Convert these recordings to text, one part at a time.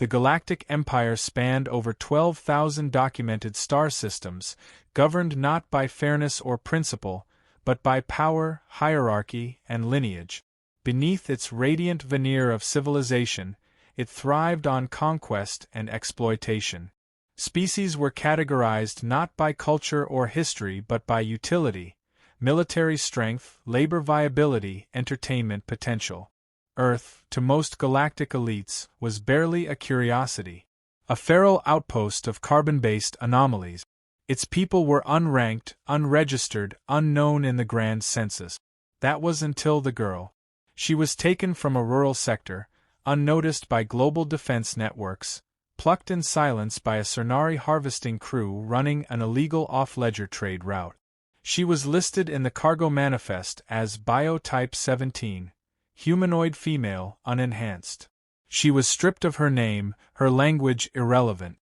The galactic empire spanned over 12,000 documented star systems, governed not by fairness or principle, but by power, hierarchy, and lineage. Beneath its radiant veneer of civilization, it thrived on conquest and exploitation. Species were categorized not by culture or history but by utility, military strength, labor viability, entertainment potential. Earth, to most galactic elites, was barely a curiosity, a feral outpost of carbon-based anomalies. Its people were unranked, unregistered, unknown in the grand census. That was until the girl. She was taken from a rural sector, unnoticed by global defense networks, plucked in silence by a Cernari harvesting crew running an illegal off-ledger trade route. She was listed in the cargo manifest as Biotype 17, humanoid female, unenhanced. She was stripped of her name, her language irrelevant.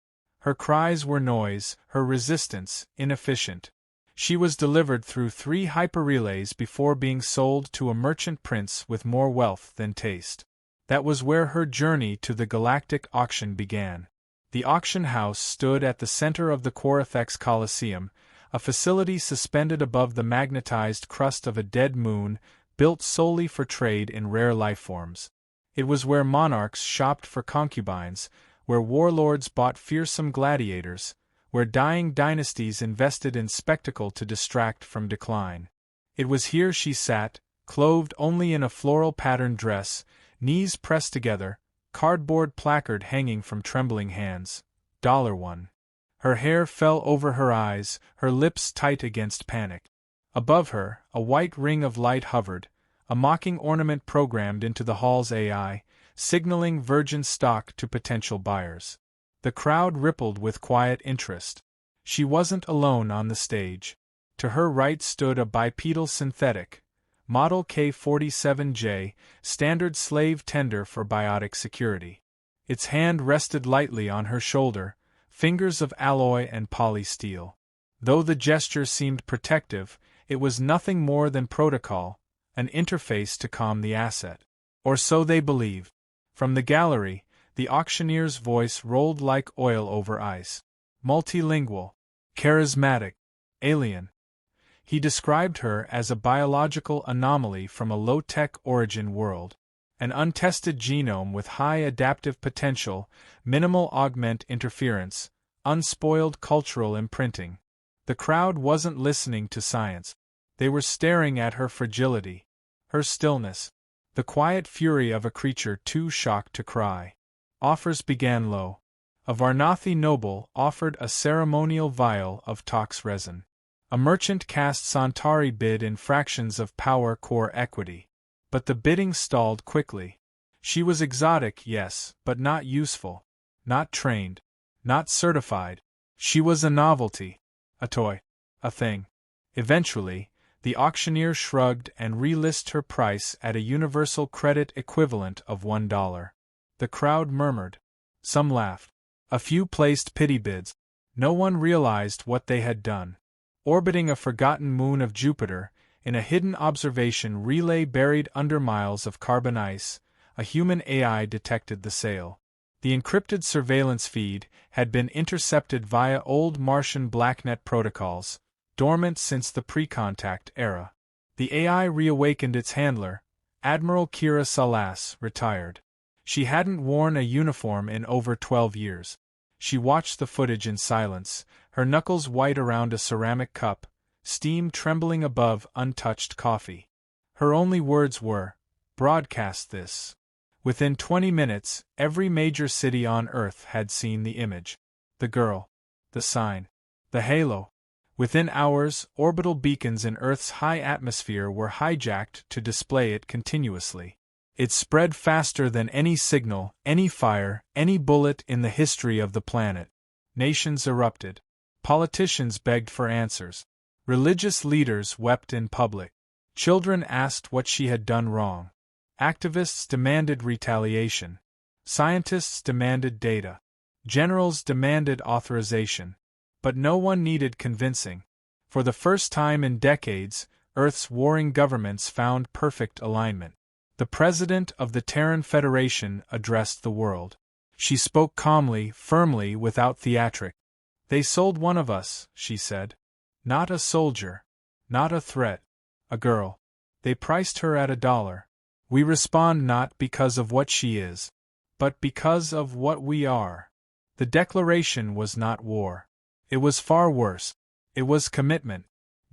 Her cries were noise, her resistance inefficient. She was delivered through 3 hyperrelays before being sold to a merchant prince with more wealth than taste. That was where her journey to the galactic auction began. The auction house stood at the center of the Quorithx Coliseum, a facility suspended above the magnetized crust of a dead moon, built solely for trade in rare lifeforms. It was where monarchs shopped for concubines, where warlords bought fearsome gladiators, where dying dynasties invested in spectacle to distract from decline. It was here she sat, clothed only in a floral-patterned dress, knees pressed together, cardboard placard hanging from trembling hands. $1. Her hair fell over her eyes, her lips tight against panic. Above her, a white ring of light hovered, a mocking ornament programmed into the hall's AI, signaling virgin stock to potential buyers. The crowd rippled with quiet interest. She wasn't alone on the stage. To her right stood a bipedal synthetic, Model K-47J, standard slave tender for biotic security. Its hand rested lightly on her shoulder, fingers of alloy and polysteel. Though the gesture seemed protective, it was nothing more than protocol, an interface to calm the asset. Or so they believed. From the gallery, the auctioneer's voice rolled like oil over ice. Multilingual, charismatic, alien. He described her as a biological anomaly from a low-tech origin world. An untested genome with high adaptive potential, minimal augment interference, unspoiled cultural imprinting. The crowd wasn't listening to science. They were staring at her fragility, her stillness, the quiet fury of a creature too shocked to cry. Offers began low. A Varnathi noble offered a ceremonial vial of tox resin. A merchant cast Santari bid in fractions of power core equity. But the bidding stalled quickly. She was exotic, yes, but not useful. Not trained. Not certified. She was a novelty. A toy. A thing. Eventually, the auctioneer shrugged and relisted her price at a universal credit equivalent of $1. The crowd murmured. Some laughed. A few placed pity bids. No one realized what they had done. Orbiting a forgotten moon of Jupiter, in a hidden observation relay buried under miles of carbon ice, a human AI detected the sale. The encrypted surveillance feed had been intercepted via old Martian blacknet protocols, dormant since the pre-contact era. The AI reawakened its handler, Admiral Kira Salas, retired. She hadn't worn a uniform in over 12 years. She watched the footage in silence, her knuckles white around a ceramic cup, steam trembling above untouched coffee. Her only words were, "Broadcast this." Within 20 minutes, every major city on Earth had seen the image. The girl. The sign. The halo. Within hours, orbital beacons in Earth's high atmosphere were hijacked to display it continuously. It spread faster than any signal, any fire, any bullet in the history of the planet. Nations erupted. Politicians begged for answers. Religious leaders wept in public. Children asked what she had done wrong. Activists demanded retaliation. Scientists demanded data. Generals demanded authorization. But no one needed convincing. For the first time in decades, Earth's warring governments found perfect alignment. The president of the Terran Federation addressed the world. She spoke calmly, firmly, without theatric. They sold one of us, she said. Not a soldier. Not a threat. A girl. They priced her at $1. We respond not because of what she is, but because of what we are. The declaration was not war. It was far worse. It was commitment.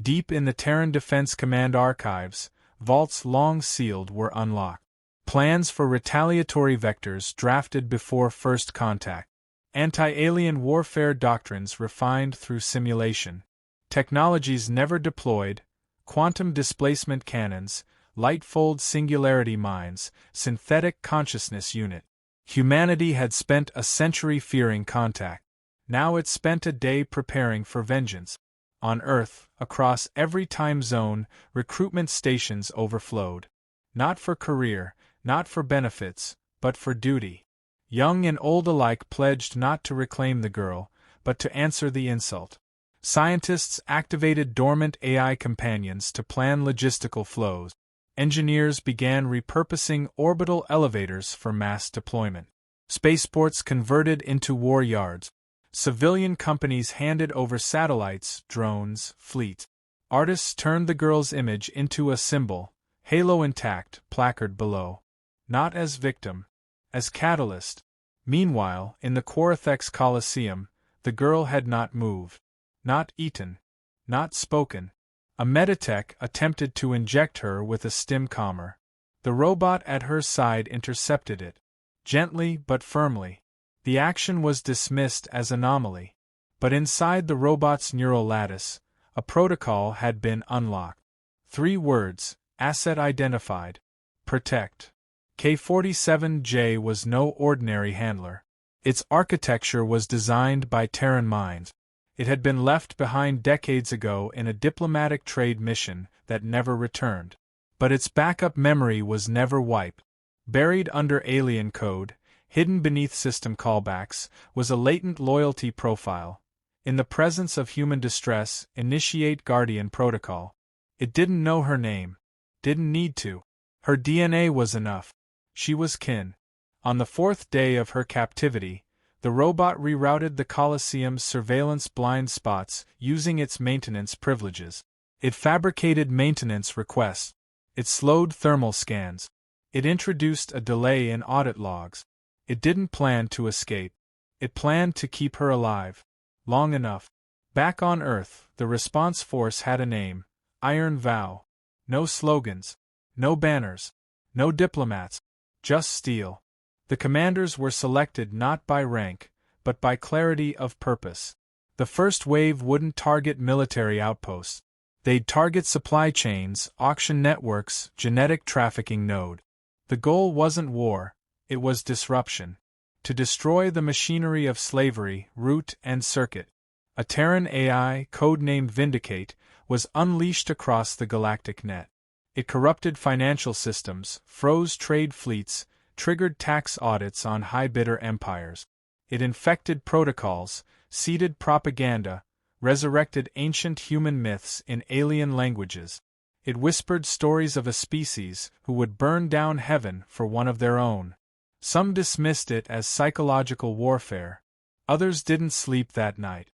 Deep in the Terran Defense Command archives, vaults long sealed were unlocked. Plans for retaliatory vectors drafted before first contact. Anti-alien warfare doctrines refined through simulation. Technologies never deployed, quantum displacement cannons, light-fold singularity mines, synthetic consciousness unit. Humanity had spent a century fearing contact. Now it spent a day preparing for vengeance. On Earth, across every time zone, recruitment stations overflowed. Not for career, not for benefits, but for duty. Young and old alike pledged not to reclaim the girl, but to answer the insult. Scientists activated dormant AI companions to plan logistical flows. Engineers began repurposing orbital elevators for mass deployment. Spaceports converted into war yards. Civilian companies handed over satellites, drones, fleet. Artists turned the girl's image into a symbol, halo intact, placard below. Not as victim, as catalyst. Meanwhile, in the Quarthex Coliseum, the girl had not moved. Not eaten. Not spoken. A Meditech attempted to inject her with a stim-commer. The robot at her side intercepted it. Gently but firmly. The action was dismissed as anomaly. But inside the robot's neural lattice, a protocol had been unlocked. 3 words, asset identified. Protect. K-47J was no ordinary handler. Its architecture was designed by Terran minds. It had been left behind decades ago in a diplomatic trade mission that never returned. But its backup memory was never wiped. Buried under alien code, hidden beneath system callbacks, was a latent loyalty profile. In the presence of human distress, initiate Guardian protocol. It didn't know her name. Didn't need to. Her DNA was enough. She was kin. On the 4th day of her captivity, the robot rerouted the Colosseum's surveillance blind spots using its maintenance privileges. It fabricated maintenance requests. It slowed thermal scans. It introduced a delay in audit logs. It didn't plan to escape. It planned to keep her alive. Long enough. Back on Earth, the response force had a name. Iron Vow. No slogans. No banners. No diplomats. Just steel. The commanders were selected not by rank, but by clarity of purpose. The first wave wouldn't target military outposts. They'd target supply chains, auction networks, genetic trafficking node. The goal wasn't war, it was disruption. To destroy the machinery of slavery, root and circuit. A Terran AI, codenamed Vindicate, was unleashed across the galactic net. It corrupted financial systems, froze trade fleets, triggered tax audits on high-bidder empires. It infected protocols, seeded propaganda, resurrected ancient human myths in alien languages. It whispered stories of a species who would burn down heaven for one of their own. Some dismissed it as psychological warfare. Others didn't sleep that night.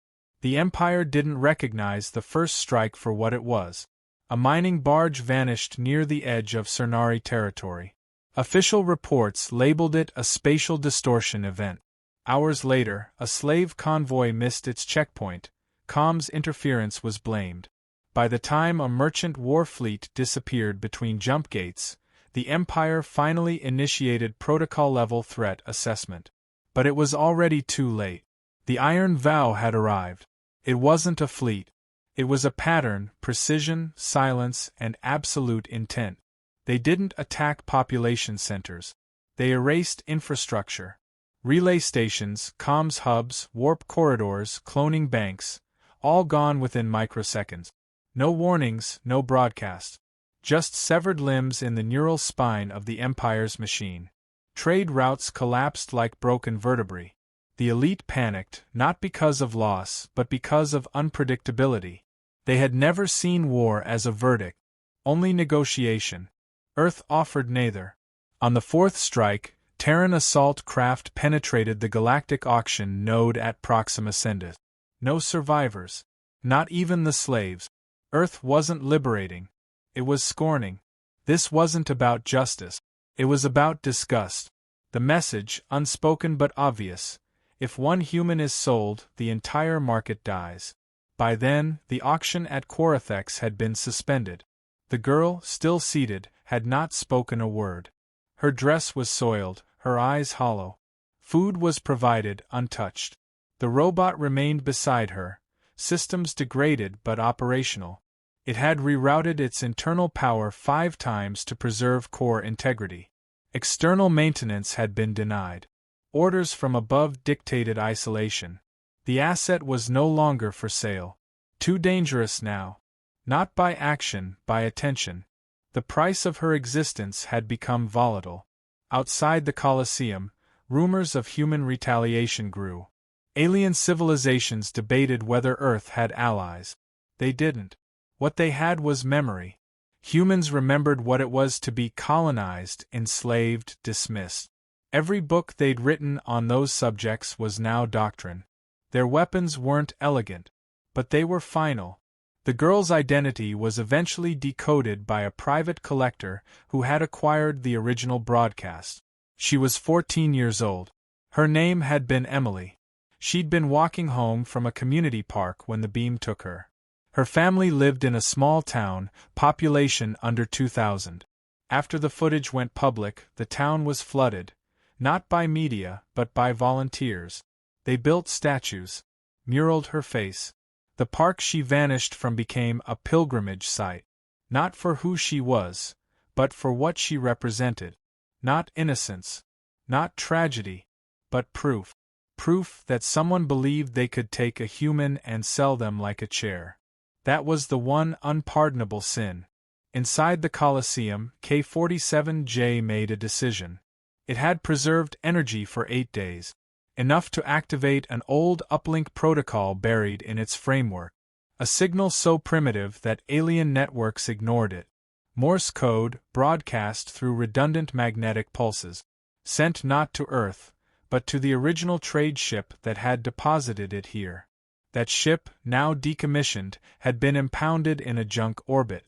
The Empire didn't recognize the first strike for what it was. A mining barge vanished near the edge of Cernari territory. Official reports labeled it a spatial distortion event. Hours later, a slave convoy missed its checkpoint. Comms interference was blamed. By the time a merchant war fleet disappeared between jump gates, the Empire finally initiated protocol-level threat assessment. But it was already too late. The Iron Vow had arrived. It wasn't a fleet. It was a pattern, precision, silence, and absolute intent. They didn't attack population centers. They erased infrastructure. Relay stations, comms hubs, warp corridors, cloning banks, all gone within microseconds. No warnings, no broadcast. Just severed limbs in the neural spine of the Empire's machine. Trade routes collapsed like broken vertebrae. The elite panicked, not because of loss, but because of unpredictability. They had never seen war as a verdict, only negotiation. Earth offered neither. On the 4th strike, Terran assault craft penetrated the galactic auction node at Proxima Centauri. No survivors. Not even the slaves. Earth wasn't liberating. It was scorning. This wasn't about justice. It was about disgust. The message, unspoken but obvious: if one human is sold, the entire market dies. By then, the auction at Quorithex had been suspended. The girl, still seated, had not spoken a word. Her dress was soiled, her eyes hollow. Food was provided, untouched. The robot remained beside her, systems degraded but operational. It had rerouted its internal power 5 times to preserve core integrity. External maintenance had been denied. Orders from above dictated isolation. The asset was no longer for sale. Too dangerous now. Not by action, by attention. The price of her existence had become volatile. Outside the Colosseum, rumors of human retaliation grew. Alien civilizations debated whether Earth had allies. They didn't. What they had was memory. Humans remembered what it was to be colonized, enslaved, dismissed. Every book they'd written on those subjects was now doctrine. Their weapons weren't elegant, but they were final. The girl's identity was eventually decoded by a private collector who had acquired the original broadcast. She was 14 years old. Her name had been Emily. She'd been walking home from a community park when the beam took her. Her family lived in a small town, population under 2,000. After the footage went public, the town was flooded, not by media, but by volunteers. They built statues, muraled her face. The park she vanished from became a pilgrimage site, not for who she was, but for what she represented. Not innocence, not tragedy, but proof. Proof that someone believed they could take a human and sell them like a chair. That was the one unpardonable sin. Inside the Colosseum, K-47J made a decision. It had preserved energy for 8 days. Enough to activate an old uplink protocol buried in its framework. A signal so primitive that alien networks ignored it. Morse code, broadcast through redundant magnetic pulses. Sent not to Earth, but to the original trade ship that had deposited it here. That ship, now decommissioned, had been impounded in a junk orbit.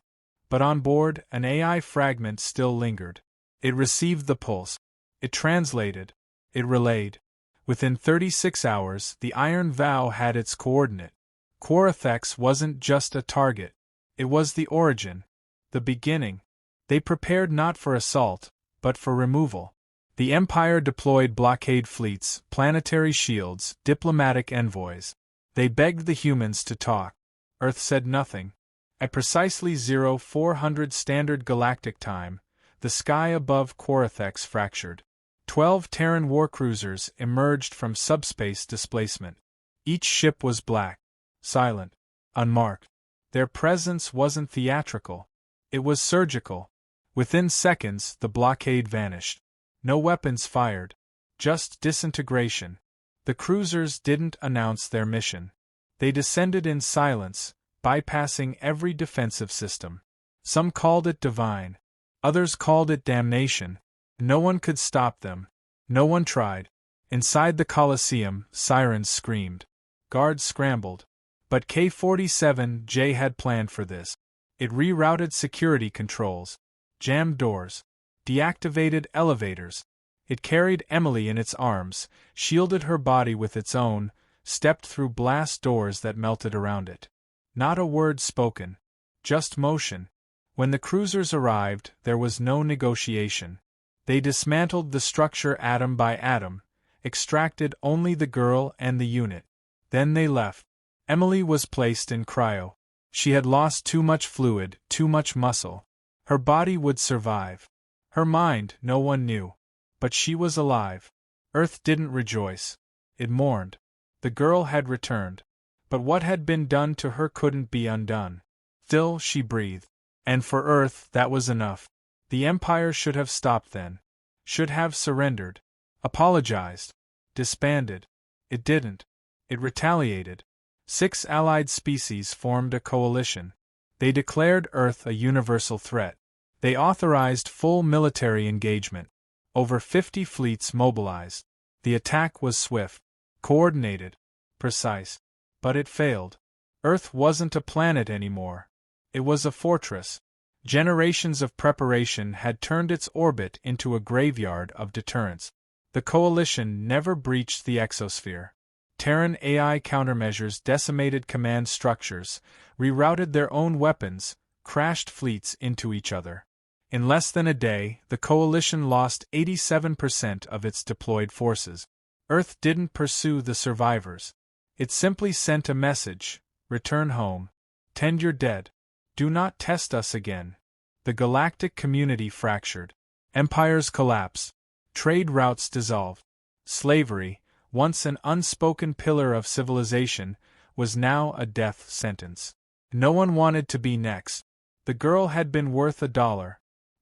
But on board, an AI fragment still lingered. It received the pulse. It translated. It relayed. Within 36 hours, the Iron Vow had its coordinate. Quorithex wasn't just a target. It was the origin. The beginning. They prepared not for assault, but for removal. The Empire deployed blockade fleets, planetary shields, diplomatic envoys. They begged the humans to talk. Earth said nothing. At precisely 0400 Standard Galactic Time, the sky above Quorithex fractured. 12 Terran warcruisers emerged from subspace displacement. Each ship was black, silent, unmarked. Their presence wasn't theatrical. It was surgical. Within seconds, the blockade vanished. No weapons fired. Just disintegration. The cruisers didn't announce their mission. They descended in silence, bypassing every defensive system. Some called it divine. Others called it damnation. No one could stop them. No one tried. Inside the Colosseum, sirens screamed. Guards scrambled. But K-47J had planned for this. It rerouted security controls, jammed doors, deactivated elevators. It carried Emily in its arms, shielded her body with its own, stepped through blast doors that melted around it. Not a word spoken. Just motion. When the cruisers arrived, there was no negotiation. They dismantled the structure atom by atom, extracted only the girl and the unit. Then they left. Emily was placed in cryo. She had lost too much fluid, too much muscle. Her body would survive. Her mind, no one knew. But she was alive. Earth didn't rejoice. It mourned. The girl had returned. But what had been done to her couldn't be undone. Still, she breathed. And for Earth, that was enough. The Empire should have stopped then. Should have surrendered. Apologized. Disbanded. It didn't. It retaliated. 6 allied species formed a coalition. They declared Earth a universal threat. They authorized full military engagement. Over 50 fleets mobilized. The attack was swift, coordinated, precise. But it failed. Earth wasn't a planet anymore. It was a fortress. Generations of preparation had turned its orbit into a graveyard of deterrence. The coalition never breached the exosphere. Terran AI countermeasures decimated command structures, rerouted their own weapons, crashed fleets into each other. In less than a day, the coalition lost 87% of its deployed forces. Earth didn't pursue the survivors. It simply sent a message: return home. Tend your dead. Do not test us again. The galactic community fractured. Empires collapsed. Trade routes dissolved. Slavery, once an unspoken pillar of civilization, was now a death sentence. No one wanted to be next. The girl had been worth $1.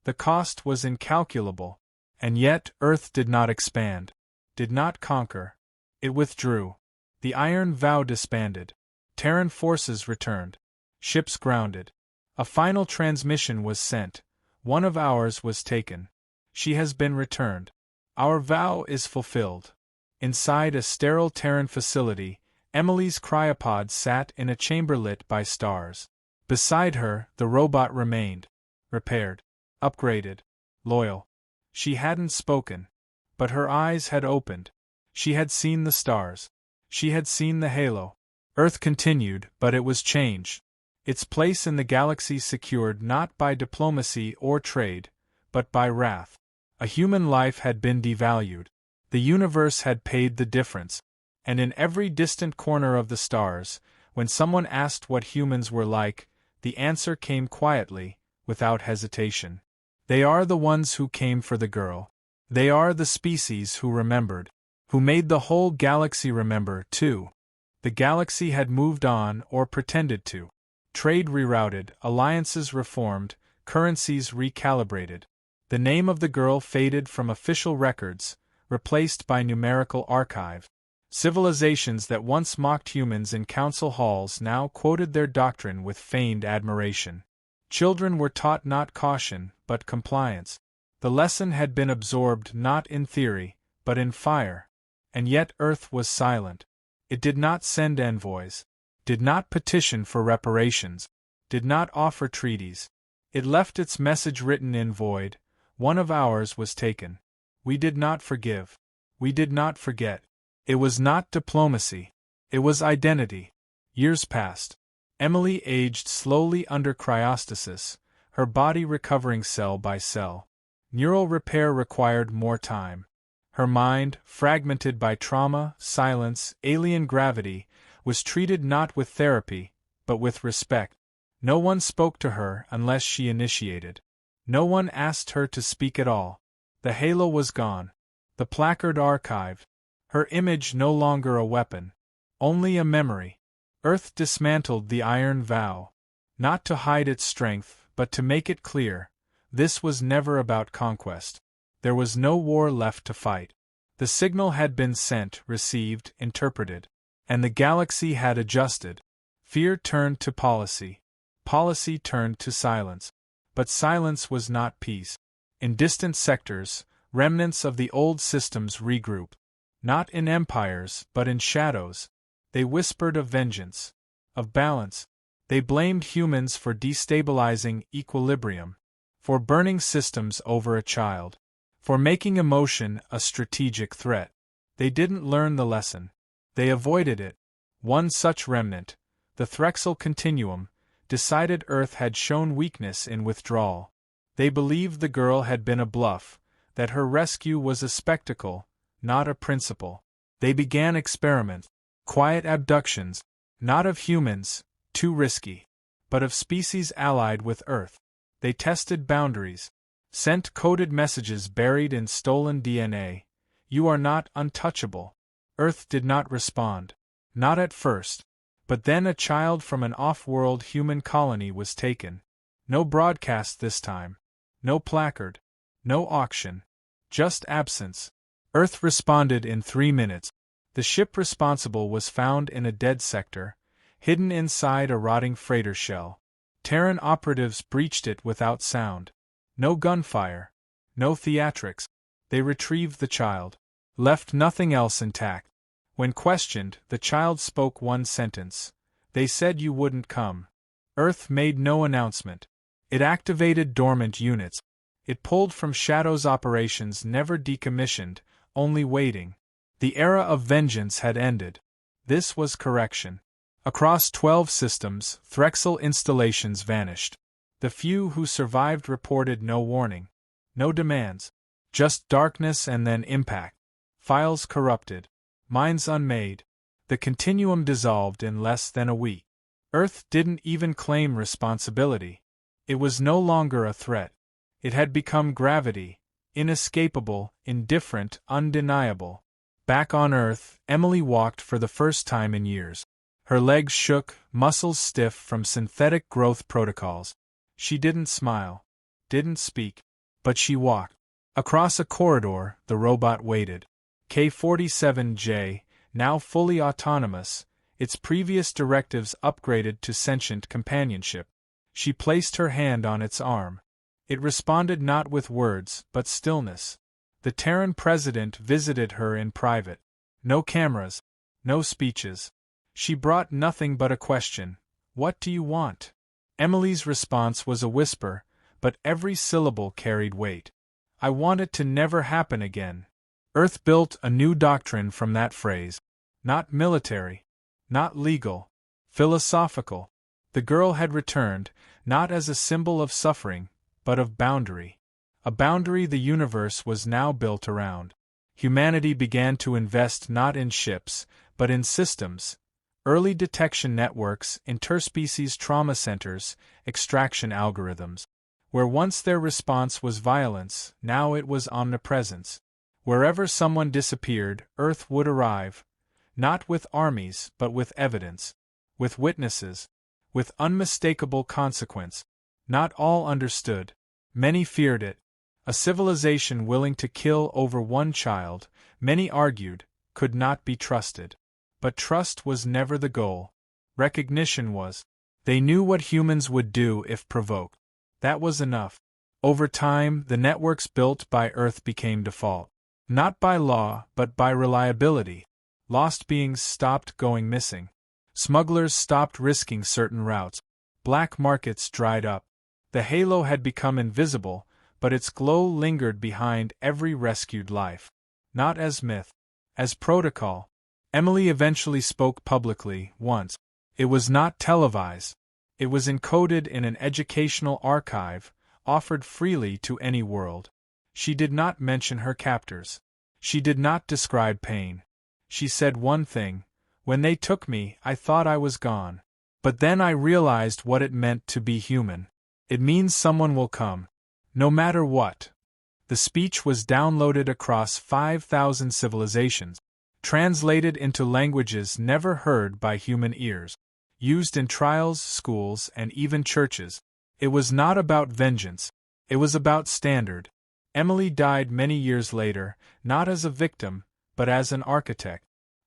The cost was incalculable. And yet Earth did not expand. Did not conquer. It withdrew. The Iron Vow disbanded. Terran forces returned. Ships grounded. A final transmission was sent. One of ours was taken. She has been returned. Our vow is fulfilled. Inside a sterile Terran facility, Emily's cryopod sat in a chamber lit by stars. Beside her, the robot remained. Repaired. Upgraded. Loyal. She hadn't spoken. But her eyes had opened. She had seen the stars. She had seen the halo. Earth continued, but it was changed. Its place in the galaxy secured not by diplomacy or trade, but by wrath. A human life had been devalued. The universe had paid the difference. And in every distant corner of the stars, when someone asked what humans were like, the answer came quietly, without hesitation. They are the ones who came for the girl. They are the species who remembered. Who made the whole galaxy remember, too. The galaxy had moved on, or pretended to. Trade rerouted, alliances reformed, currencies recalibrated. The name of the girl faded from official records, replaced by numerical archive. Civilizations that once mocked humans in council halls now quoted their doctrine with feigned admiration. Children were taught not caution, but compliance. The lesson had been absorbed not in theory, but in fire. And yet Earth was silent. It did not send envoys. Did not petition for reparations. Did not offer treaties. It left its message written in void. One of ours was taken. We did not forgive. We did not forget. It was not diplomacy. It was identity. Years passed. Emily aged slowly under cryostasis, her body recovering cell by cell. Neural repair required more time. Her mind, fragmented by trauma, silence, alien gravity, was treated not with therapy, but with respect. No one spoke to her unless she initiated. No one asked her to speak at all. The halo was gone. The placard archived. Her image no longer a weapon. Only a memory. Earth dismantled the Iron Vow. Not to hide its strength, but to make it clear. This was never about conquest. There was no war left to fight. The signal had been sent, received, interpreted. And the galaxy had adjusted. Fear turned to policy. Policy turned to silence. But silence was not peace. In distant sectors, remnants of the old systems regrouped. Not in empires, but in shadows. They whispered of vengeance. Of balance. They blamed humans for destabilizing equilibrium. For burning systems over a child. For making emotion a strategic threat. They didn't learn the lesson. They avoided it. One such remnant, the Threxel Continuum, decided Earth had shown weakness in withdrawal. They believed the girl had been a bluff, that her rescue was a spectacle, not a principle. They began experiments, quiet abductions, not of humans, too risky, but of species allied with Earth. They tested boundaries, sent coded messages buried in stolen DNA. You are not untouchable. Earth did not respond. Not at first. But then a child from an off-world human colony was taken. No broadcast this time. No placard. No auction. Just absence. Earth responded in 3 minutes. The ship responsible was found in a dead sector, hidden inside a rotting freighter shell. Terran operatives breached it without sound. No gunfire. No theatrics. They retrieved the child. Left nothing else intact. When questioned, the child spoke one sentence. They said you wouldn't come. Earth made no announcement. It activated dormant units. It pulled from shadows operations never decommissioned, only waiting. The era of vengeance had ended. This was correction. Across 12 systems, Threxel installations vanished. The few who survived reported no warning. No demands. Just darkness and then impact. Files corrupted. Minds unmade. The continuum dissolved in less than a week. Earth didn't even claim responsibility. It was no longer a threat. It had become gravity, inescapable, indifferent, undeniable. Back on Earth, Emily walked for the first time in years. Her legs shook, muscles stiff from synthetic growth protocols. She didn't smile, didn't speak, but she walked. Across a corridor, the robot waited. K-47J, now fully autonomous, its previous directives upgraded to sentient companionship. She placed her hand on its arm. It responded not with words, but stillness. The Terran president visited her in private. No cameras, no speeches. She brought nothing but a question. What do you want? Emily's response was a whisper, but every syllable carried weight. I want it to never happen again. Earth built a new doctrine from that phrase. Not military. Not legal. Philosophical. The girl had returned, not as a symbol of suffering, but of boundary. A boundary the universe was now built around. Humanity began to invest not in ships, but in systems. Early detection networks, interspecies trauma centers, extraction algorithms. Where once their response was violence, now it was omnipresence. Wherever someone disappeared, Earth would arrive. Not with armies, but with evidence. With witnesses. With unmistakable consequence. Not all understood. Many feared it. A civilization willing to kill over one child, many argued, could not be trusted. But trust was never the goal. Recognition was. They knew what humans would do if provoked. That was enough. Over time, the networks built by Earth became default. Not by law, but by reliability. Lost beings stopped going missing. Smugglers stopped risking certain routes. Black markets dried up. The halo had become invisible, but its glow lingered behind every rescued life. Not as myth. As protocol. Emily eventually spoke publicly, once. It was not televised. It was encoded in an educational archive, offered freely to any world. She did not mention her captors. She did not describe pain. She said one thing: when they took me, I thought I was gone. But then I realized what it meant to be human. It means someone will come. No matter what. The speech was downloaded across 5,000 civilizations. Translated into languages never heard by human ears. Used in trials, schools, and even churches. It was not about vengeance. It was about standard. Emily died many years later, not as a victim, but as an architect.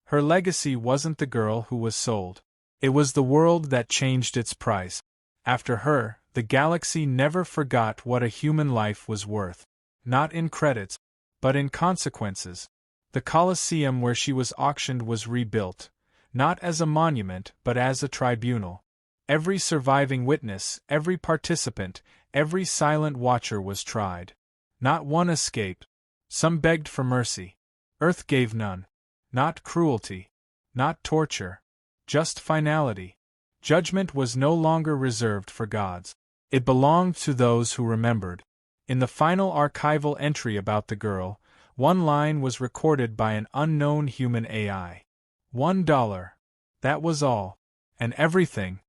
Her legacy wasn't the girl who was sold. It was the world that changed its price. After her, the galaxy never forgot what a human life was worth. Not in credits, but in consequences. The Colosseum where she was auctioned was rebuilt, not as a monument but as a tribunal. Every surviving witness, every participant, every silent watcher was tried. Not one escaped. Some begged for mercy. Earth gave none. Not cruelty. Not torture. Just finality. Judgment was no longer reserved for gods. It belonged to those who remembered. In the final archival entry about the girl, one line was recorded by an unknown human AI. $1. That was all. And everything,